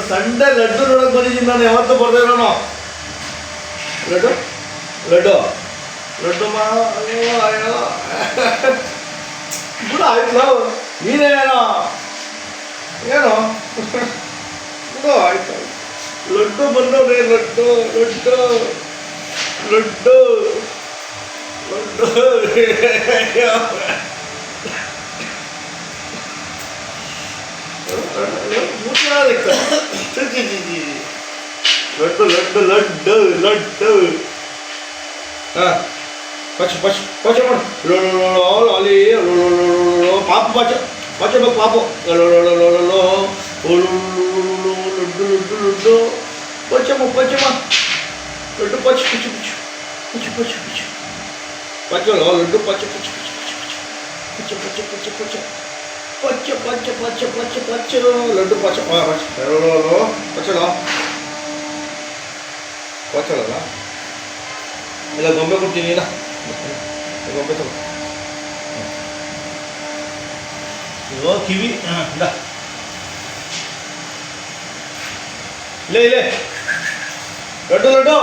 Sunday laddu ನೋಡಕ್ ಬಂದಿದ್ದೀನಿ ನಾನು, ಯಾವತ್ತೂ ಬರ್ದೇ ಇರೋನು. ಲಡ್ಡು ಲಡ್ಡು ಲಡ್ಡು ಮಾ, ಅಯ್ಯೋ ಅಯ್ಯೋ ಬಿಡು ಆಯ್ತು, ನೀನೇನೋ ಏನೋ ಬಿಡು ಆಯ್ತು. ಲಡ್ಡು ಬಂದವ್ರೆ, ಲಡ್ಡು ಲಡ್ಡು ಲಡ್ಡು ಲಡ್ಡು ಲಡ್ಡು ಲಡ್ಡು ಲಡ್ಡು ಲಡ್ಡು. ಹಾಂ ಪಚ ಪಚ ಪಚ ಮಾಡು. ಅಲ್ಲಿ ಪಾಪು ಪಚ ಪಚಬೇಕು ಪಾಪು. ಲಡ್ಡು ಲಡ್ಡು ಲಡ್ಡು ಪಚಮ್ಮ ಪಚಮ್ಮ ಲಡ್ಡು ಪಚ ಪಚ ಪಚ ಪಚ ಪಚ ಪಚ ಪಚಲ ಲಡ್ಡು ಪಚ ಪಚ ಪಚ ಪಚ ಪಚ ಪಚ ಪಚ ಪಚ ಪಚ ಪಚ ಪಚ ಪಚ ಲಡ್ಡು ಪಚ ಪಚ ಪಚಲ ಪಚಲಲ್ಲ. ಇಲ್ಲ ಗೊಂಬೆ ಕೊಡ್ತೀನಿ, ಇಲ್ಲ ಗೊಂಬೆ ತಗೋ. ಇರೋ ಕಿವಿ. ಹಾಂ ಇಲ್ಲ ಇಲ್ಲೇ ಇಲ್ಲೇ ಲಡ್ಡು ಲಡ್ಡು